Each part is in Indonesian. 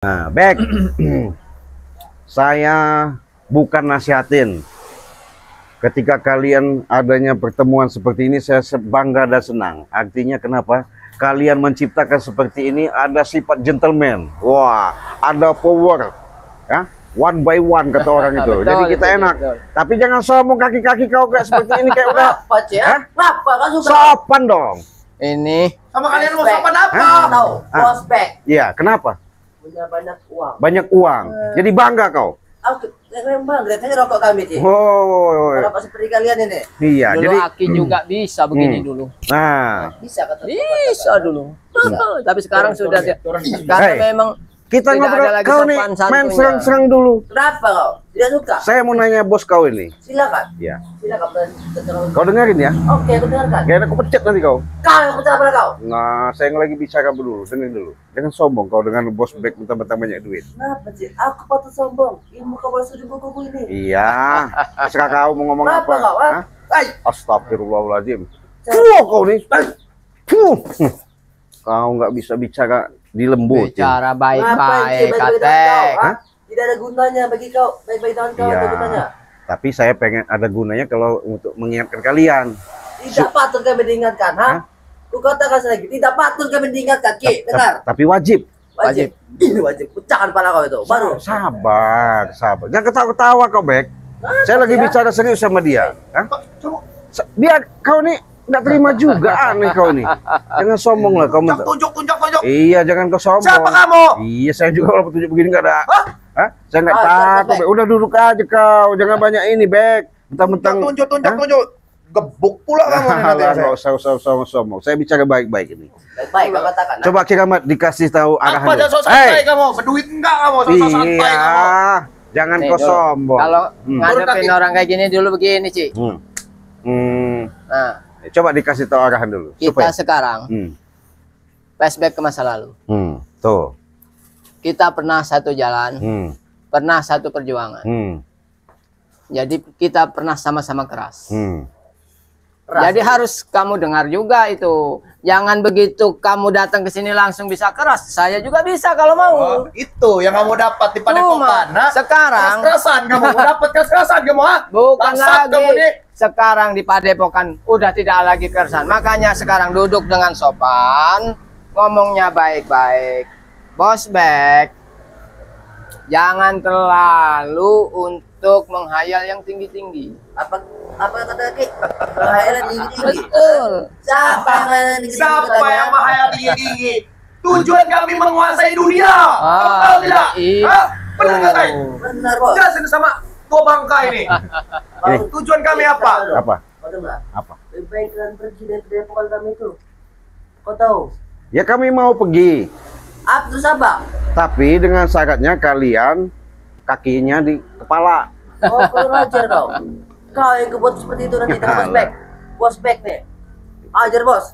Nah, back. Saya bukan nasihatin. Ketika kalian adanya pertemuan seperti ini, saya bangga dan senang. Artinya kenapa? Kalian menciptakan seperti ini, ada sifat gentleman. Wah, ada power. Ya, one by one kata orang itu. Betul, jadi kita betul, enak. betul. Tapi jangan sombong kaki-kaki kau kayak seperti ini kayak udah. Apa, Cek? Hah? Kenapa? Kan suka Sopan dong. Ini sama kalian mau sopan apa? Hah? Tahu, prospek. Iya, kenapa? Punya banyak uang. Banyak uang. Jadi bangga kau. Aku memang lihatnya rokok kami, Cik. Oh, Rokok seperti kalian ini. iya. dulu Jadi, Aki juga bisa begini dulu. nah, Bisa kata. Bisa dulu. Tapi sekarang sudah karena Hey. memang kita tidak ngobrol. ada lagi Kau nih sopan main santunnya. serang-serang dulu. Kenapa kau? Tidak suka? Saya mau nanya bos kau ini. Silakan. Ya. Silakan. Kau dengerin ya. Oke, aku dengarkan. Kayaknya aku pecat nanti kau. Kau yang percaya pada kau. Nah, saya lagi bicara dulu. Dengerin dulu. Jangan sombong kau dengan bos back mentang-mentang banyak duit. Kenapa, Cik? Aku patut sombong. Ilmu kau baru di buku ini. Iya. Terserah kau mau ngomong Kenapa apa. kau? Hah? Hai. Astagfirullahaladzim. Fuh, kau nih. Fuh. Kau nggak bisa bicara di lembut. Bicara Ngapain, Cik, baik-baik, baik-baik dengan kau? Katek. Hah? Tidak ada gunanya bagi kau. Baik-baik dengan kau Iya. ada gunanya. Tapi saya pengen ada gunanya kalau untuk mengingatkan kalian. Tidak patut kami diingatkan, ha? Hah? Ku katakan lagi, tidak patut kami diingatkan, Ki. Dengar. Tapi wajib. Wajib. Ini wajib. Pecahkan kepala kau itu. Baru. Sabar, sabar. Jangan ketawa-ketawa kau, Bek. Saya lagi ya? bicara serius sama dia. Hah? Biar kau nih nggak terima juga aneh kau nih. Jangan sombong lah kau. Tunjuk. Iya, jangan kau sombong. Siapa kamu? Iya, saya juga kalau petunjuk begini nggak ada. Hah? Hah? Saya nggak Ah, takut, Bek. Bek. Udah duduk aja kau. Jangan banyak ini, Bek. Mentang-mentang. Tunjuk. Gebuk pula kamu nih nanti. Nggak usah sombong. Saya bicara baik-baik ini. Baik-baik kau katakan. ha? Coba Kiramat dikasih tahu arahan. Apa dulu. jangan sok santai kamu? Berduit enggak kamu? Sok santai Iya. kamu. Jangan Nih, kau dulu. sombong. Kalau Hmm. ngadepin Turun orang kayak gini dulu begini, Ci. Nah, Coba dikasih tahu arahan dulu. kita sekarang Hmm. flashback ke masa lalu. Tuh. Kita pernah satu jalan, Hmm. pernah satu perjuangan. Hmm. Jadi kita pernah sama-sama keras. Hmm. Keras. Jadi harus kamu dengar juga itu. Jangan begitu kamu datang ke sini langsung bisa keras. Saya juga bisa kalau mau. Oh, itu yang kamu dapat di Cuma padepokan. Nah, sekarang keras-kerasan kamu dapat keras-kerasan kamu, ha? bukan Bangsat kamu nih. lagi. Sekarang di padepokan udah tidak lagi kerasan. Makanya sekarang duduk dengan sopan, ngomongnya baik-baik. Bos Bek, jangan terlalu untuk menghayal yang tinggi-tinggi. Apa kata Ki? Khayalan tinggi-tinggi. Betul. Siapa yang khayalan tinggi-tinggi? Siapa katanya? yang menghayal tinggi-tinggi? Tujuan kami menguasai dunia. Ah, Tahu tidak? iya. Hah? Benar nggak, Kai? Benar, Bos. Jelasin sama tua bangka ini. Ini. Tujuan kami apa? Apa? Kau dengar? Apa? Lebih baik kalian pergi dari padepokan kami itu. Kau tahu? Ya kami mau pergi. Apa terus apa? Tapi dengan syaratnya kalian kakinya di kepala. Oh, kurang ajar kau. Kau yang kebuat seperti itu nanti dengan bos Bek. Bos Bek nih. Ajar, Bos.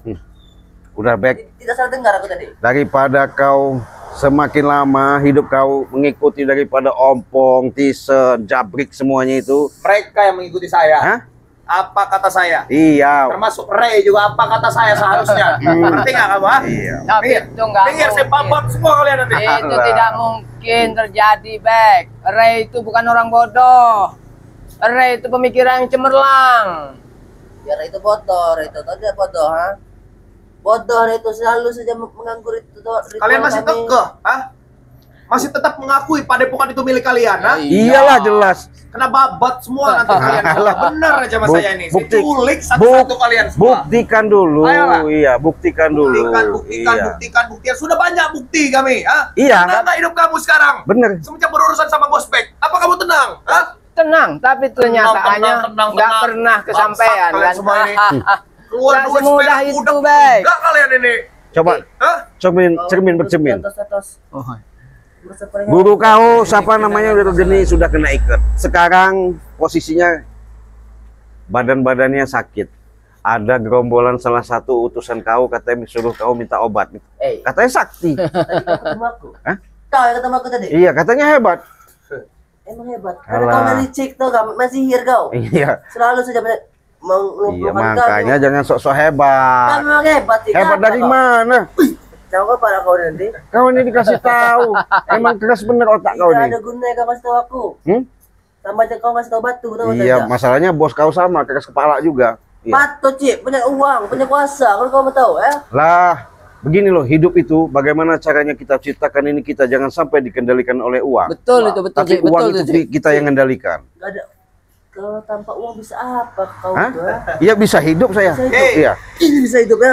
Udah Bek, Tidak salah dengar aku tadi. daripada kau semakin lama hidup kau mengikuti daripada ompong, tisen, jabrik semuanya itu. Mereka yang mengikuti saya. Hah? Apa kata saya? Iya. Termasuk Ray juga apa kata saya seharusnya. Ngerti nggak kamu, ha? Iya. Tapi Minggir. itu nggak Minggir, saya mungkin. babak semua kalian nanti. Itu Allah. tidak mungkin terjadi, Bek. Ray itu bukan orang bodoh. Ray itu pemikiran yang cemerlang. Biar itu bodoh, itu tidak bodoh, ha? Bodoh itu selalu saja menganggur itu. Kalian masih kekeh, ha? Masih tetap mengakui padepokan itu milik kalian, ha? Iyalah jelas. Kena babat semua nanti kalian semua. Benar aja mas saya ini. Saya Bukti- culik satu-satu kalian semua. Buktikan dulu. Ayolah. Iya, buktikan dulu. Buktikan. Sudah banyak bukti kami, ha? Iya. Tenang nggak hidup kamu sekarang? Bener. Semenjak berurusan sama bos Bek, apa kamu tenang? Ha? Tenang, tapi kenyataannya tenang, nggak tenang. pernah kesampaian Bangsat kalian kan? semua ini. Keluar Nggak duit semudah sepeda itu, udah Bek. enggak kalian ini. Coba Hah? cermin bercermin. Atas. Oh, Guru kau siapa namanya udah geni sudah kena ikat. Sekarang posisinya badan-badannya sakit. Ada gerombolan salah satu utusan kau katanya suruh kau minta obat. Katanya sakti. Tadi kau ketemu aku. Hah? Kau yang ketemu aku tadi. Iya, katanya hebat. Emang hebat. Karena Alah. kau melicik tuh, kau masih sihir kau. Iya. Selalu saja Iya, mengumpulkan makanya jangan sok-sok Kau hebat. memang hebat sih. Hebat kenapa dari kau? mana? Tahu pada kau nanti? Kau ini dikasih tahu. Emang keras bener otak kau Tidak nih. ada gunanya kau kasih tahu aku. Sama aja kau kasih tahu batu, tahu Iya, masalahnya bos kau sama keras kepala juga. Iya. Batu Cik, punya uang, punya kuasa. Kalau kau mau tahu, Lah, begini loh, hidup itu bagaimana caranya kita ciptakan ini, kita jangan sampai dikendalikan oleh uang. Betul itu, betul Tapi Cik, uang betul itu Cik. kita yang kendalikan. Gak ada. Kalau tanpa uang bisa apa kau? Hah? tuh, Iya, bisa hidup saya. Bisa hidup. Iya. Ini bisa hidup ya?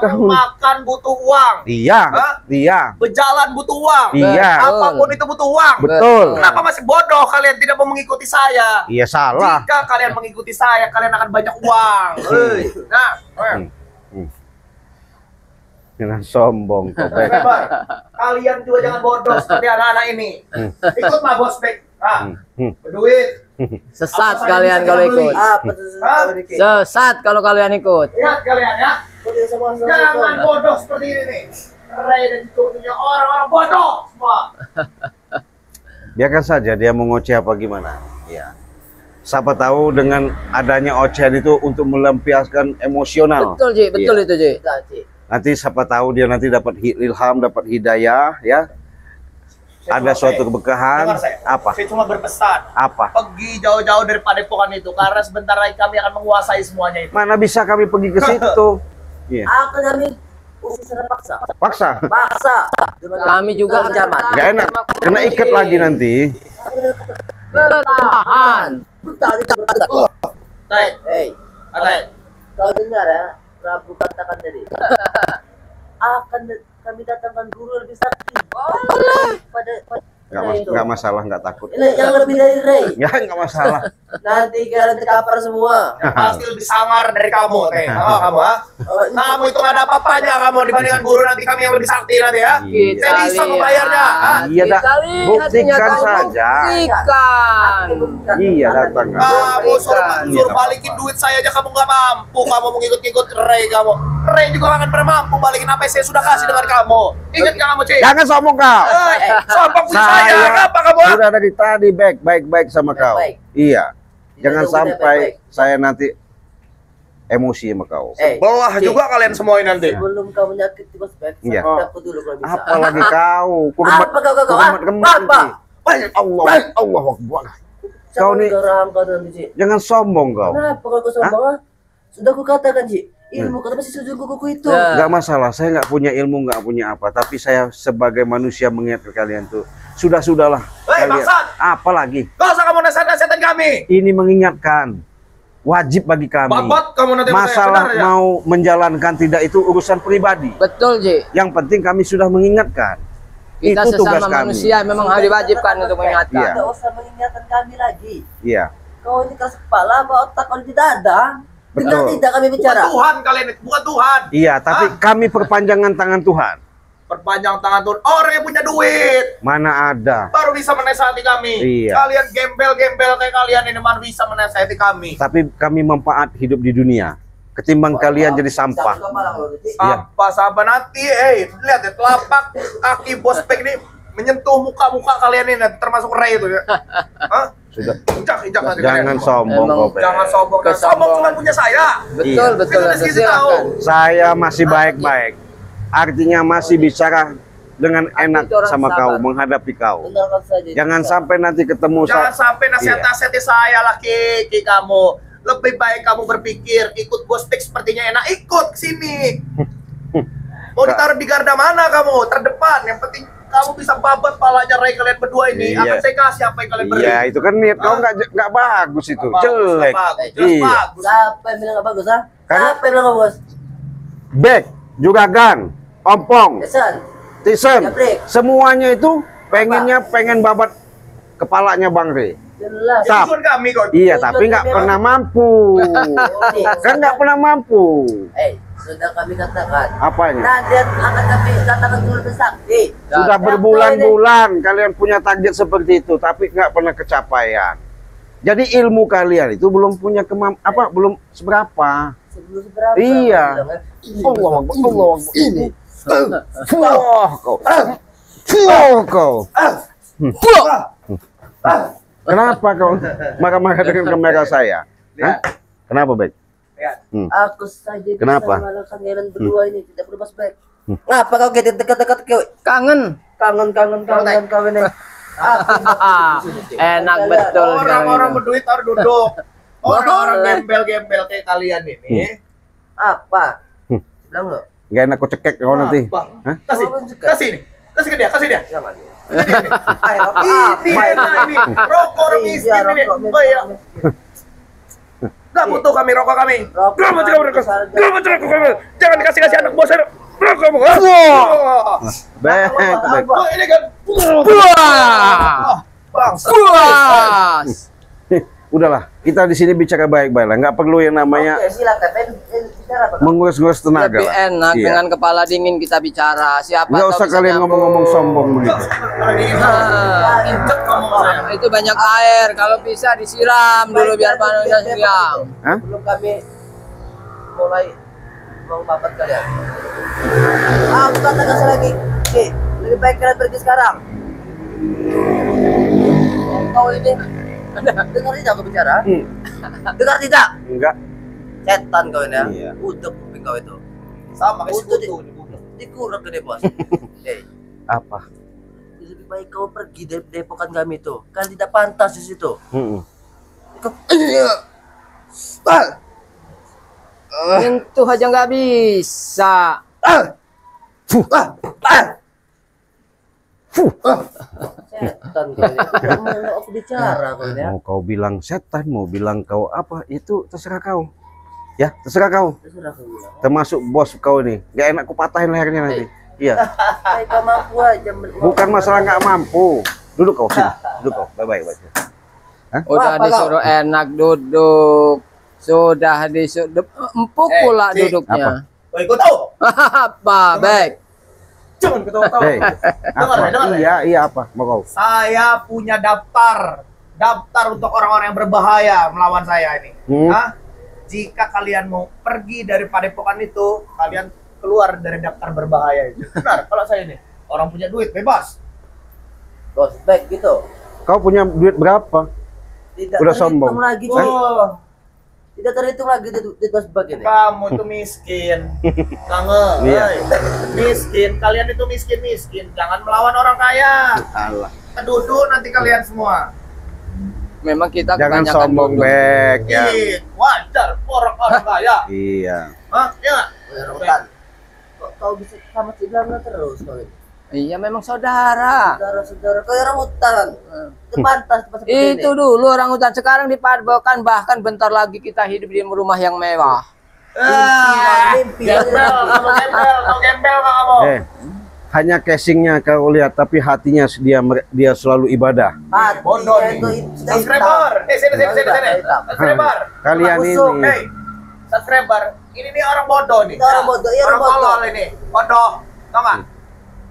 Kamu makan butuh uang, Iya. Hah? Iya. berjalan butuh uang, Iya. apapun itu butuh uang. Betul. Kenapa masih bodoh kalian tidak mau mengikuti saya? Iya, salah. Jika kalian mengikuti saya, kalian akan banyak uang. Hei. Nah, Jangan sombong kau, Bek. Lebar. Kalian juga jangan bodoh seperti anak-anak ini. Ikutlah bos Bek. Berduit. Sesat Apa kalian saja kalau bisa kita ikut. beli. Apa tuh? Hah? Sesat kalau kalian ikut. Ingat kalian ya. Jangan bodoh seperti ini nih. Ray dan punya orang-orang bodoh semua. Biarkan saja dia mau ngoceh apa gimana. Iya. Siapa tahu dengan adanya ocehan itu untuk melampiaskan emosional. Betul Cik, betul Iya. itu Cik. Nanti siapa tahu dia nanti dapat ilham, dapat hidayah, ya. Ada suatu keberkahan. Dengar saya. Apa? Saya cuma berpesan. Apa? Pergi jauh-jauh dari padepokan itu karena sebentar lagi kami akan menguasai semuanya itu. Mana bisa kami pergi ke situ? Iya. Aku kami secara paksa. Paksa. Paksa. Kami juga zaman. Gak enak. Kena ikat lagi nanti. Bertahan. Ted, Hei, Ted. kau dengar ya? Prabu katakan tadi. Kami datangkan guru lebih sakti. Pada Nggak masalah, nggak takut. Ini yang lebih dari Ray. Nggak masalah. Nanti kalian terkapar semua. Pasti lebih sangar dari kamu, Teh. Kamu, ha? Kamu itu nggak ada apa-apanya kamu dibandingkan guru nanti kami yang lebih sakti nanti ya. Iya. Saya bisa membayarnya. Ha? Iya, dak. Buktikan saja. Buktikan. Iya, datang. Kamu suruh Iya, balikin duit saya aja kamu nggak mampu. Kamu mau ngikut-ngikut Ray kamu. Ray juga nggak akan pernah mampu balikin apa yang saya sudah kasih dengan kamu. Ingat nggak kamu, Cik? Jangan sombong kau. Sombong punya saya. Apa kamu? Ha? Sudah dari tadi baik-baik sama kau. Baik. Iya. Jangan Udah, sampai baik-baik. saya nanti emosi sama kau. Belah juga kalian semua ini nanti. Sebelum kau menyakiti bos Bek, Iya. aku dulu kalau bisa. Apalagi kau. Apa kau? Apa? Allah Akbar. Kau nih Kau dalam Ci. jangan sombong kau. Kenapa kau sombong? Ah? Sudah aku katakan Ci, ilmu kau masih sujud kuku itu. Ya. Nggak masalah, saya nggak punya ilmu, nggak punya apa. Tapi saya sebagai manusia mengingatkan kalian tuh. Sudahlah. Hei, Kalian. bangsat! Apalagi? Gak usah kamu nasihat-nasihatin kami. Ini mengingatkan. Wajib bagi kami. Babat kamu nanti sama saya, Masalah benar ya? mau menjalankan tidak itu urusan pribadi. Betul Cik. Yang penting kami sudah mengingatkan. Kita Itu tugas sesama kami. manusia memang harus diwajibkan untuk mengingatkan. Iya. Tidak usah mengingatkan kami lagi. Iya. Kau ini keras kepala, apa otak kau tidak ada? Dengar Betul. tidak kami Bukan bicara? Tuhan kalian itu, bukan Tuhan. Iya, tapi kami perpanjangan tangan Tuhan. Perpanjang tangan Tuhan. Orang yang punya duit Mana ada. baru bisa menasihati kami. Iya. Kalian gembel-gembel kayak kalian ini mana bisa menasihati kami. Tapi kami manfaat hidup di dunia. Ketimbang kalian jadi sampah. Satu kepala kau, Ci. Iya. Sampah nanti, lihat ya telapak kaki bos Bek ini menyentuh muka-muka kalian ini termasuk Ray itu ya. Hah? Sudah. Injak nanti Jangan kalian. sombong Emang kau, Bek. Jangan sombong. Dan sombong cuma punya saya. Betul, Iya. betul. Kita kasih Silakan. tahu. Saya masih baik-baik. Artinya masih bicara dengan enak itu orang sama sabar. kau, menghadapi kau. Dengarkan saja. Jangan sampai nanti ketemu Jangan sampai Iya. nasihat-nasihati saya laki kamu. Lebih baik kamu berpikir ikut bos Bek sepertinya enak, ikut ke sini. Mau ditaruh di garda mana kamu? Terdepan. Yang penting kamu bisa babat palanya Ray kalian berdua ini. Iya. Akan saya kasih apa yang kalian beri. Iya, itu kan niat kau nggak bagus itu, Nggak bagus, jelek. nggak bagus. Jelas Iya. bagus. Siapa yang bilang gak bagus, ha? Karena- Siapa yang bilang gak bagus? Bek, juga gan, ompong, Kesan. tisen, Jabrik. semuanya itu pengen babat kepalanya Bang Rey. Jelas. Tap. Tujuan kami kok. Iya, tapi nggak pernah mampu. Kan nggak pernah mampu. Sudah kami katakan. Apanya? Nanti akan kami katakan dulu bersakti. Sudah berbulan-bulan kalian punya target seperti itu, tapi nggak pernah kecapaian. Jadi ilmu kalian itu belum punya belum seberapa. Sebelum seberapa? Iya. bilang, kan? Allah Akbar, Allah Akbar. Fuh, kau. Fuh, kau. Kenapa kau marah-marah dengan kamera saya? Hah? Kenapa, Bek? Lihat. Aku saja bisa Kenapa? mengalahkan kalian berdua ini. Tidak perlu Bos Bek. Ngapa kau kayak dekat-dekat kau? Kangen. Kangen kau ini. Enak betul. Orang-orang berduit harus duduk. Orang-orang gembel-gembel kayak kalian ini. Apa? Bilang nggak? Gak enak kau cekek kau nanti. Hah? Kasih nih. Kasih ke dia, kasih dia. Jangan. Ini enak ini. Rokok orang miskin ini. Oh iya. Gak butuh kami rokok kami. Gak mau rokok. Gak mau rokok kami. Jangan dikasih anak bos rokok kamu. Baik, baik. Oh ini kan. Puas. Udahlah, kita di sini bicara baik-baik lah. Nggak perlu yang namanya Oke, silakan. Bicara apa? menguras-nguras tenaga Lebih lah. enak Iya. dengan kepala dingin kita bicara. Siapa Nggak tahu usah bisa kalian nyambung. ngomong-ngomong sombong begitu. Injek kamu saya. Itu banyak air. Kalau bisa disiram dulu biar panasnya siang. Hah? Belum kami mulai mau babat kalian. Aku katakan sekali lagi, Ki, lebih baik kalian pergi sekarang. Kau ini dengar tidak aku bicara? Dengar tidak? Enggak. Setan kau ini ya. Iya. Udah kuping kau itu. Sama kayak Untuk sekutu. dikurang ke dia bos. Apa? Lebih baik kau pergi dari depokan kami itu. Kalian tidak pantas di situ. Itu aja nggak bisa. Setan kau ini. Tidak mau aku bicara kau ini ya. Mau kau bilang setan, mau bilang kau apa, itu terserah kau. Ya, terserah kau. Terserah kau bilang. Termasuk bos kau ini. Gak enak ku patahin lehernya nanti. Iya. Baik kau mampu aja. Bukan masalah nggak mampu. Duduk kau sini. Duduk kau. Bye-bye. Udah Apa, disuruh enak duduk. Sudah disuruh empuk pula Cik, duduknya. Oh ikut tahu. Apa, baik. Jangan ketawa-tawa. Hei, Dengar apa? ya, dengar ya. Iya, iya apa? Mau kau? Saya punya daftar untuk orang-orang yang berbahaya melawan saya ini. Hah? Jika kalian mau pergi dari padepokan itu, kalian keluar dari daftar berbahaya itu. Benar, kalau saya ini orang punya duit bebas. Bos, baik gitu. Kau punya duit berapa? Tidak Udah terhitung sombong. lagi, Cik. Oh, Tidak terhitung lagi di bos bag ini. kamu itu miskin. Kangen. Iya. Hei. Miskin, kalian itu miskin. Jangan melawan orang kaya. Alah. Keduduk nanti kalian semua. Memang kita Jangan kebanyakan sombong, duduk. Bek. Ya. Ih, wajar orang kaya. Iya. Hah? Iya nggak? Bukan. Kok kau bisa sama si Blangna terus kau ini? Iya, memang saudara. Saudara-saudara, kau yang rambutan. Itu pantas pas seperti Itu ini. dulu orang hutan, sekarang di padepokan, bahkan bentar lagi kita hidup di rumah yang mewah. Mimpi. Kamu gembel kamu. Hanya casingnya kau lihat, tapi hatinya dia selalu ibadah. Hati Bodoh itu nih. sudah Subscriber. Sini. hitam. Subscriber. Kalian Anak busuk, ini. hey. Subscriber. Ini nih orang bodoh nih. Itu orang bodoh, iya, Orang orang bodoh. tolol ini. Bodoh. Tau nggak?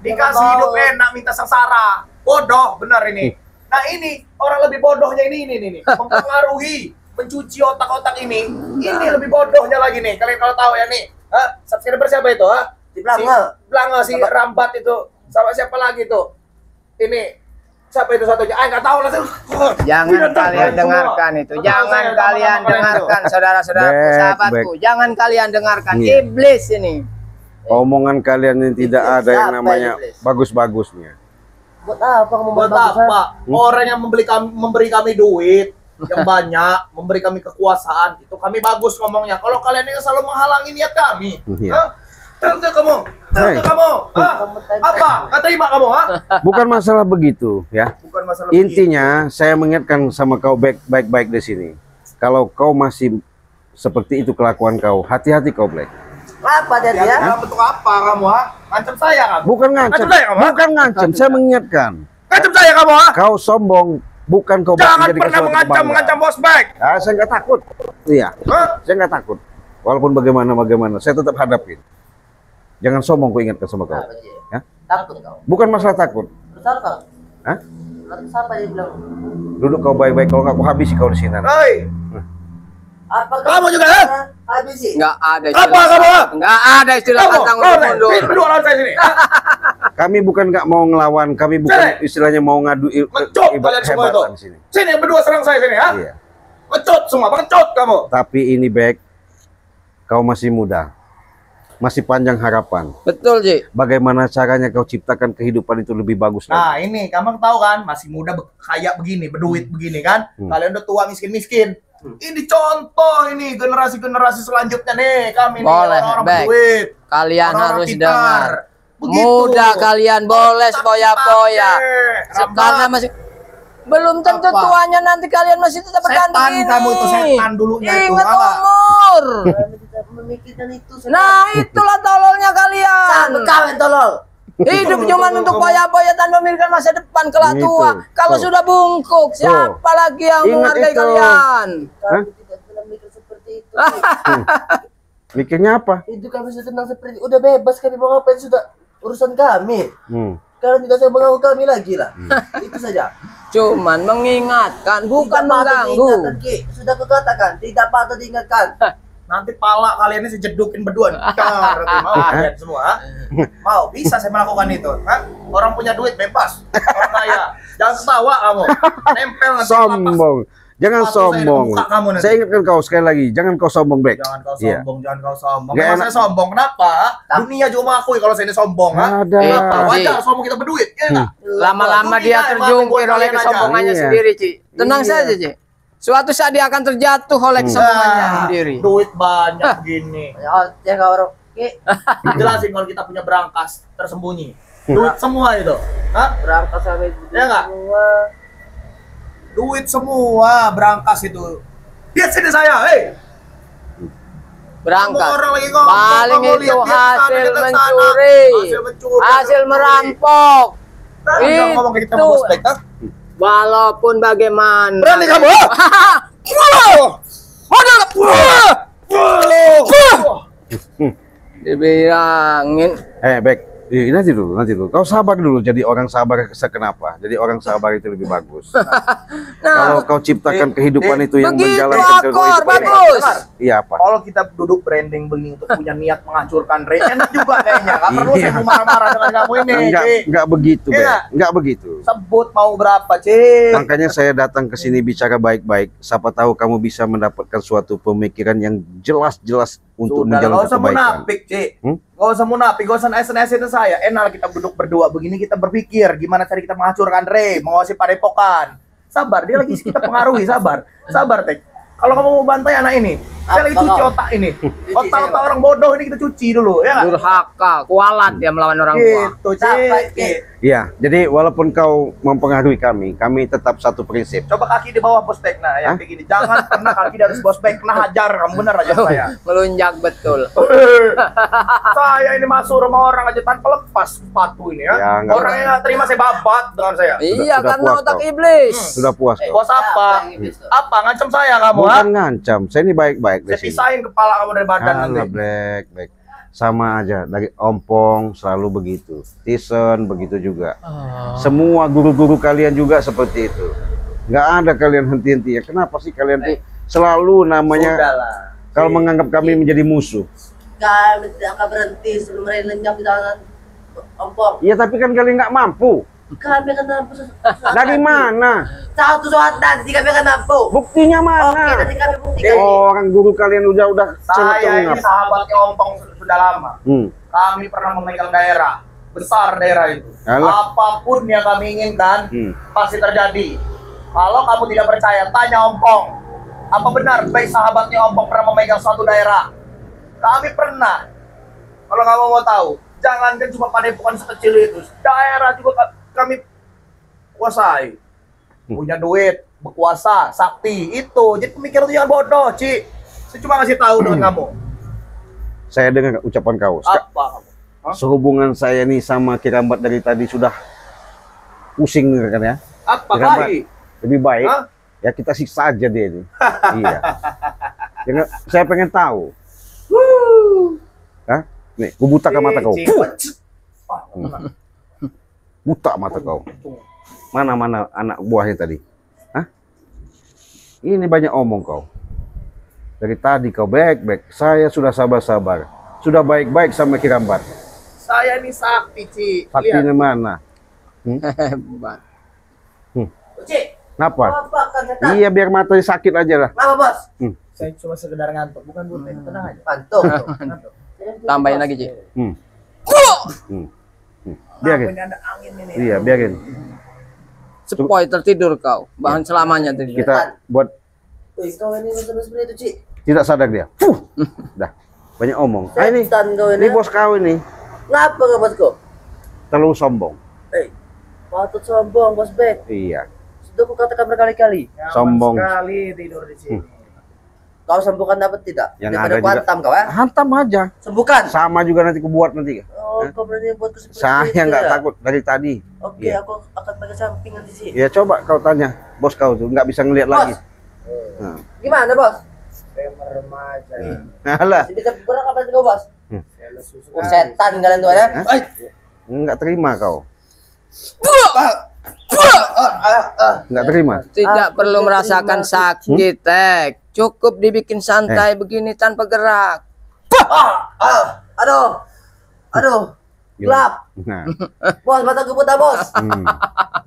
Dikasih Orang hidup mau. enak minta sengsara. Bodoh, benar ini. Nah ini orang lebih bodohnya ini. Mempengaruhi, mencuci otak-otak ini. Ini lebih bodohnya lagi nih. Kalian kalau tahu ya nih. Hah? Subscriber siapa itu? Hah? Di Blangna. Blangna si Rambat itu. Sama siapa lagi tuh? Ini siapa itu satunya? Nggak tahu lah. Jangan Tidak tahu kalian semua. dengarkan itu. Betul, Jangan saya kalian sama-sama dengarkan, saudara-saudaraku, Baik, sahabatku. Jangan kalian dengarkan. Iya. Iblis ini. Omongan kalian ini tidak Iblis, ada yang siapa namanya iblis? bagus-bagusnya. Buat apa kamu Buat bagusan? apa? Orang yang memberi kami duit yang banyak, memberi kami kekuasaan, itu kami bagus ngomongnya. Kalau kalian ini selalu menghalangi niat kami, Iya. hah? Tentu kamu, Hei. hah? Apa? Nggak terima kamu, hah? Bukan masalah begitu, ya. Bukan masalah Intinya saya mengingatkan sama kau baik-baik di sini. Kalau kau masih seperti itu kelakuan kau, hati-hati kau, Black. Apa dia begitu. dia? Ya, bentuk apa kamu, hah? Ngancam saya kamu? Bukan ngancam, Ngancam saya kamu, hah? bukan ngancam. Saya mengingatkan. Ngancam saya kamu, hah? Kau sombong, bukan kau Jangan menjadikan pernah suatu kebanggaan. mengancam bos baik, Ah, saya nggak takut. Iya, hah? saya nggak takut. Walaupun bagaimana, saya tetap hadapin. Jangan sombong, kau ingatkan sama kau. Apa dia? Ya? Takut kau. Bukan masalah takut. Terus apa? Hah? Terus apa dia bilang? Duduk kau baik-baik. Kalau nggak, aku habisi kau di sini. Hei, Apa Kamu juga, ha? Habisi. Nggak ada Apa kamu, ha? Nggak ada istilah kamu, pantang kau, mundur. ini berdua lawan saya sini. Kami bukan nggak mau ngelawan, kami bukan Sini. istilahnya mau ngadu Mencut kalian semua itu. hebatan sini. Sini berdua serang saya sini, ha? Iya. Mencut semua, mencut kamu. Tapi ini back, kau masih muda. masih panjang harapan. Betul, Ci. Bagaimana caranya kau ciptakan kehidupan itu lebih bagus Nah, lagi? ini kamu tahu kan, masih muda kaya begini, berduit begini kan. Kalian udah tua miskin-miskin. Ini contoh ini generasi-generasi selanjutnya nih, kami nih Boleh, orang-orang baik. berduit. Kalian Orang-orang harus pintar. dengar. Begitu. Muda kalian boleh Otak foya-foya. dipakai. Karena masih belum tentu Apa? tuanya nanti kalian masih tetap bergantung Setan ini. kamu itu, setan dulunya itu, Ingat apa? umur. Kami tidak memikirkan itu. Nah, itulah tololnya kalian. Sampai kawin tolol. Hidup cuma untuk foya-foya tanpa memikirkan masa depan kelak Itu. tua. Kalau Tuh. sudah bungkuk, siapa lagi yang Ingat menghargai itu. kalian? Kami tidak pernah mikir seperti itu. Mikirnya apa? Itu kami sudah tenang seperti itu. Udah bebas kami mau ngapain sudah urusan kami. Hmm. Kalian tidak usah mengganggu kami lagi lah. Itu saja. Cuman mengingatkan, bukan Tidak patut mengganggu. diingatkan, Ki. Sudah kukatakan, tidak patut diingatkan. Nanti pala kalian ini saya jedukin berdua. Car, mau kalian semua? Ha? Mau? Bisa saya melakukan itu. Ha? Orang punya duit bebas. Orang kaya. Jangan ketawa kamu. Nempel nanti lapas. Sombong. Jangan Sepatu saya di sombong. muka kamu nanti. Saya ingatkan kau sekali lagi, jangan kau sombong, Black. Jangan kau Iya. sombong, jangan kau sombong. Nggak Kalau enak. saya sombong, kenapa? Dunia juga mengakui kalau saya ini sombong. Ha? Ada. Kenapa? Ji. Wajar sombong kita berduit. Ya enggak? Lama-lama Dunia dia emang terjungkir buat oleh kalian aja. kesombongannya Iya. sendiri, Ci. Tenang Iya. saja, Ci. Suatu saat dia akan terjatuh oleh kesombongannya Nah, sendiri. duit banyak begini. Ya kau orang. Ki. Jelasin kalau kita punya berangkas tersembunyi. Duit semua itu. Hah? Berangkat sampai Ya nggak? semua. Duit semua berangkas itu. Lihat sini saya, hei. Berangkat. Kamu orang lagi ngomong, Paling kamu itu lihat dia hasil kesana, dia kesana. mencuri. Hasil mencuri, Hasil mencuri. merampok. Berani kamu ngomong kayak kita mau Itu. prospek, ha? Walaupun bagaimana. Berani kamu, ha? Dibilangin. Back. Nanti dulu. Kau sabar dulu. Jadi orang sabar kenapa? Jadi orang sabar itu lebih bagus. Kalau Nah, kau ciptakan kehidupan itu yang begitu menjalankan akor, kehidupan ini. bagus. Iya apa? Kalau kita duduk branding begini untuk punya niat menghancurkan Ray, enak juga kayaknya. Gak perlu Iya. saya mau marah-marah dengan kamu ini, Ci. Enggak begitu, Iya. Bek. Enggak begitu. Sebut mau berapa, Ci? Makanya saya datang ke sini bicara baik-baik. Siapa tahu kamu bisa mendapatkan suatu pemikiran yang jelas-jelas untuk Sudah, gak menjalankan usah kebaikan. munafik, Ci. Hmm? Gak usah munafik, gak usah naik-naik saya. Enak kita duduk berdua begini, kita berpikir gimana cara kita menghancurkan Ray, menguasai padepokan. Sabar, dia lagi kita pengaruhi, sabar. Sabar, Tek. Kalau kamu mau bantai anak ini, saya lagi cuci otak ini. Otak-otak orang bodoh ini kita cuci dulu, ya nggak? Durhaka, kualat dia melawan orang tua. Gitu, Ci. Sampai, Ki. Iya, jadi walaupun kau mempengaruhi kami tetap satu prinsip. Coba kaki di bawah bospek, nah yang kayak gini. Jangan pernah kaki di atas bospek, nah hajar kamu bener aja saya. Melunjak betul. Saya ini masuk rumah orang aja tanpa lepas sepatu ini ya. Ya, nggak Orang yang nggak terima saya babat dengan saya. Iya, sudah karena puas otak kau. iblis. Sudah puas kau? Bos apa? Apa ngancam saya kamu? Ha? Bukan ngancam, saya ini baik-baik di Saya sini. pisahin kepala kamu dari badan Alah, nanti. Black. Sama aja, dari ompong selalu begitu. Tison begitu juga. Semua guru-guru kalian juga seperti itu. Nggak ada kalian henti-henti ya. Kenapa sih kalian tuh selalu namanya Sudahlah. kalau menganggap kami menjadi musuh? Kami tidak akan berhenti sebelum Ray lenyap di tangan ompong. Iya, tapi kan kalian nggak mampu. Kami akan mampu. Dari mana? Satu saat nanti kami akan mampu. Buktinya Oke, mana? nanti kami buktikan. Orang guru kalian udah Saya ini cengap-cengap. sahabatnya Ompong sudah lama. Kami pernah memegang daerah besar daerah itu. Alah. Apapun yang kami inginkan pasti terjadi. Kalau kamu tidak percaya, tanya Ompong. Apa benar baik sahabatnya Ompong pernah memegang suatu daerah? Kami pernah. Kalau kamu mau tahu, jangankan cuma padepokan sekecil itu, daerah juga kami kuasai. Punya duit, berkuasa, sakti, itu. Jadi pemikiran itu jangan bodoh, Ci. Saya cuma ngasih tahu dengan kamu. Saya dengar ucapan kau. Apa kamu? Hah? Sehubungan saya nih sama Kirambat dari tadi sudah pusing kan ya. Apa Kirambat, baik? lebih baik Hah? ya kita siksa aja dia ini. Iya. Saya pengen tahu. Hah? Nih, gua buta ke mata kau. Ci, Fuh, Ci. Wah, tenang. buta mata kau. Mana anak buahnya tadi? Hah? Ini banyak omong kau. Dari tadi kau baik-baik. Saya sudah sabar-sabar. Sudah baik-baik sama Kirambat. Saya ini sakti, Ci. Lihat. Saktinya mana? Hebat. Ci, Kenapa? apa kan setan? Iya, biar matanya sakit aja lah. Apa bos? Saya cuma sekedar ngantuk, bukan buta. Tenang aja. Pantung. Tambahin lagi, Ci. Hmm. Biarin. Ini ada angin ini. Iya, biarin. Sepoi tertidur kau. Bahan selamanya tadi. Kita buat Wih, kau ini terus seperti itu, Ci. tidak sadar dia. Dah. Banyak omong. Ah, ini. Setan kau Ini ini. bos kau ini Ngapa kau bosku? terlalu sombong. Patut sombong, Bos Bek. Iya. Sudah aku katakan berkali-kali. Nyaman Sombong. sekali tidur di sini. Kau sembuhkan dapat tidak? Yang Daripada ada ku juga- hantam kau ya. Hantam aja. Sembuhkan. Sama juga nanti kubuat nanti. Oh, kau berani buatku seperti Saya itu nggak ya? takut dari tadi. Oke, Iya. aku akan pakai samping nanti sih. Ya coba kau tanya bos kau tuh nggak bisa ngelihat Bos. lagi. Nah. Gimana, Bos? Tema remaja. Alah, Jadi berapa kabar kau, Bos? Saya lesu Oh, sekali. setan kalian tuh ya. Hah? nggak terima kau. Nggak terima. Tidak Aku perlu tidak merasakan terima. sakit, Tek. Cukup dibikin santai begini tanpa gerak. Aduh. Aduh. Gelap. Nah. Bos, mata gue buta, Bos.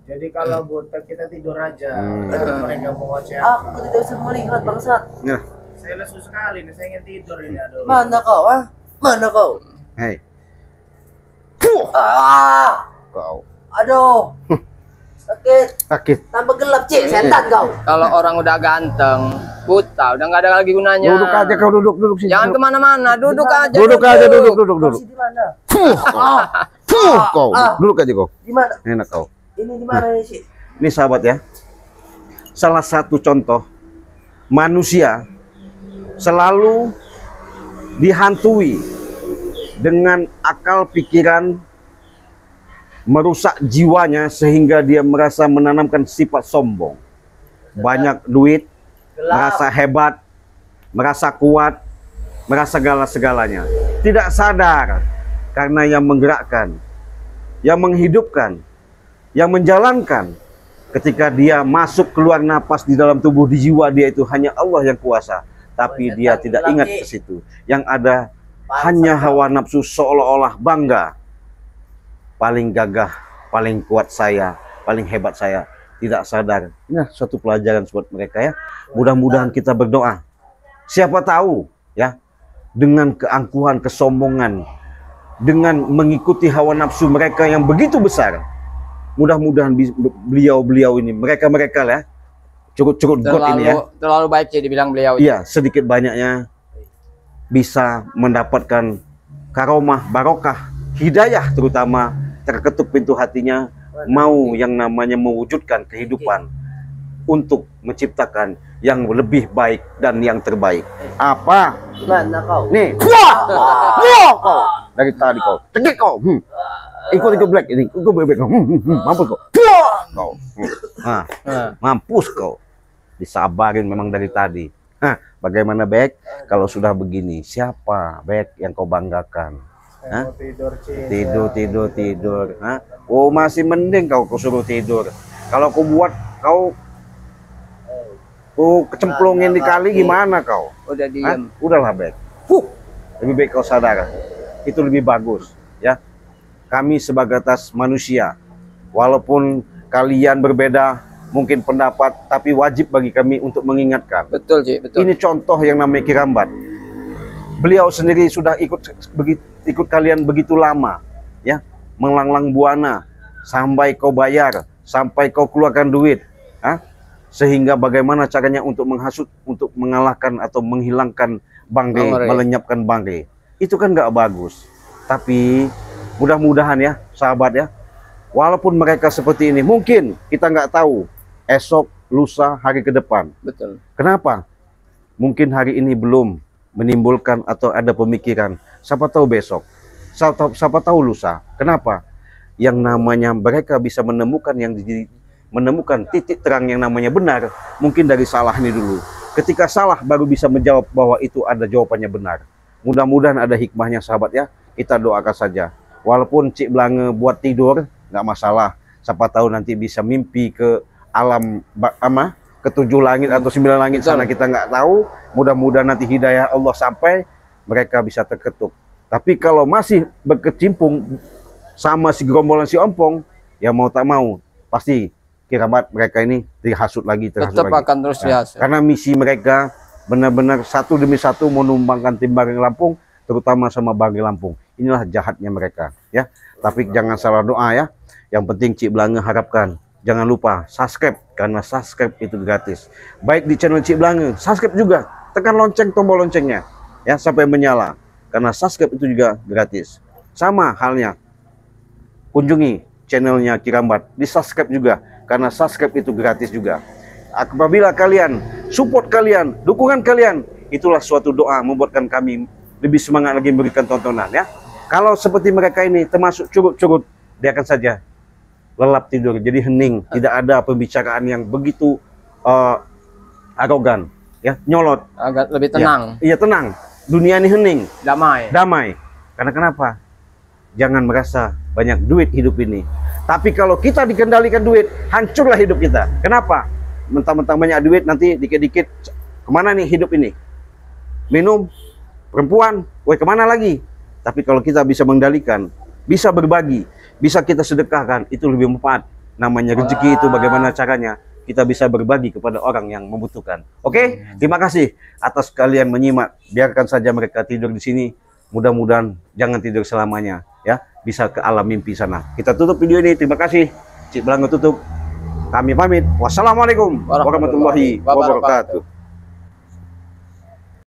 Jadi kalau buta kita tidur aja. Hmm. Mereka mau ngoceh. Aku tidak bisa melihat, bangsat. Nah, Saya lesu sekali nih, saya ingin tidur ini aduh. Mana kau, ah? Mana kau? hei, Ah! kau Aduh. Sakit. sakit. Tambah gelap, Cik. Setan kau. Kalau orang udah ganteng, buta, udah nggak ada lagi gunanya. Duduk aja kau duduk sini. Jangan kemana-mana, duduk aja. Duduk aja duduk. Masih di mana? Kau duduk aja kau. Di mana? Enak kau. Ini di mana nih, Cik? Ini sahabat ya. Salah satu contoh manusia selalu dihantui dengan akal pikiran merusak jiwanya sehingga dia merasa menanamkan sifat sombong. Banyak duit, merasa hebat, merasa kuat, merasa segala-segalanya. Tidak sadar karena yang menggerakkan, yang menghidupkan, yang menjalankan ketika dia masuk keluar napas di dalam tubuh di jiwa dia itu hanya Allah yang kuasa. Tapi dia tidak ingat ke situ. Yang ada hanya hawa nafsu seolah-olah bangga. Paling gagah, paling kuat saya, paling hebat saya. Tidak sadar. Ini suatu pelajaran buat mereka ya. Mudah-mudahan kita berdoa. Siapa tahu ya, dengan keangkuhan, kesombongan, dengan mengikuti hawa nafsu mereka yang begitu besar, mudah-mudahan beliau-beliau ini, mereka-mereka lah, curut-curut got ini ya. Terlalu baik sih dibilang beliau. Iya, sedikit banyaknya bisa mendapatkan karomah, barokah, hidayah terutama, terketuk pintu hatinya, mau yang namanya mewujudkan kehidupan untuk menciptakan yang lebih baik dan yang terbaik. Apa? Mana kau? Nih, wah kau. Dari tadi kau, cekik kau. Ikut black ini, ikut black kau. Mampus kau. Kau. Nah, mampus kau. Disabarin memang dari tadi. Hah, bagaimana Bek? Kalau sudah begini, siapa Bek yang kau banggakan? Saya mau tidur, Ci. Tidur. Hah? Oh, masih mending kau suruh tidur. Kalau kau buat kau kecemplungin di kali gimana kau? Udah Hah? diem. Udahlah Bek. Lebih baik kau sadar. Itu lebih bagus, ya. Kami sebagai atas manusia, walaupun kalian berbeda mungkin pendapat, tapi wajib bagi kami untuk mengingatkan. Betul, Ci, betul. Ini contoh yang namanya Kirambat. Beliau sendiri sudah ikut kalian begitu lama, ya, melanglang buana sampai kau bayar, sampai kau keluarkan duit, sehingga bagaimana caranya untuk menghasut, untuk mengalahkan atau menghilangkan Bangre, melenyapkan Bangre. Itu kan nggak bagus. Tapi mudah-mudahan ya, sahabat ya, walaupun mereka seperti ini, mungkin kita nggak tahu esok, lusa, hari ke depan. Betul. Kenapa? Mungkin hari ini belum menimbulkan atau ada pemikiran. Siapa tahu besok, siapa tahu lusa. Kenapa? Yang namanya mereka bisa menemukan menemukan titik terang yang namanya benar, mungkin dari salah ini dulu. Ketika salah baru bisa menjawab bahwa itu ada jawabannya benar. Mudah-mudahan ada hikmahnya sahabat ya. Kita doakan saja. Walaupun Cik Blange buat tidur, nggak masalah. Siapa tahu nanti bisa mimpi ke alam ke 7 langit atau 9 langit sana, kita nggak tahu. Mudah-mudahan nanti hidayah Allah sampai mereka bisa terketuk. Tapi kalau masih berkecimpung sama si gerombolan si ompong, ya mau tak mau pasti Kirambat mereka ini dihasut lagi, Tetap akan terus dihasut. Karena misi mereka benar-benar satu demi satu menumbangkan Timbangan Lampung terutama sama Banggai Lampung. Inilah jahatnya mereka, ya. Tapi jangan salah doa ya. Yang penting Cik Belanga harapkan jangan lupa subscribe, karena subscribe itu gratis. Baik di channel Cik Belanga, subscribe juga, tekan lonceng, tombol loncengnya ya sampai menyala, karena subscribe itu juga gratis. Sama halnya kunjungi channelnya Kirambat, di subscribe juga, karena subscribe itu gratis juga. Apabila kalian support kalian, dukungan kalian, itulah suatu doa membuatkan kami lebih semangat lagi memberikan tontonan ya. Kalau seperti mereka ini termasuk curut-curut, dia akan saja lelap tidur, jadi hening, tidak ada pembicaraan yang begitu arogan, ya, nyolot, Agak lebih tenang, iya tenang. Dunia ini hening, damai. Karena kenapa? Jangan merasa banyak duit hidup ini. Tapi kalau kita dikendalikan duit, hancurlah hidup kita. Kenapa? Mentang-mentang banyak duit, nanti dikit-dikit kemana nih hidup ini? Minum, perempuan, kemana lagi? Tapi kalau kita bisa mengendalikan, bisa berbagi, bisa kita sedekahkan, itu lebih manfaat. Namanya rezeki itu bagaimana caranya kita bisa berbagi kepada orang yang membutuhkan. Oke, terima kasih atas kalian menyimak. Biarkan saja mereka tidur di sini. Mudah-mudahan jangan tidur selamanya ya, bisa ke alam mimpi sana. Kita tutup video ini. Terima kasih. Cik Belanga tutup. Kami pamit. Wassalamualaikum warahmatullahi wabarakatuh.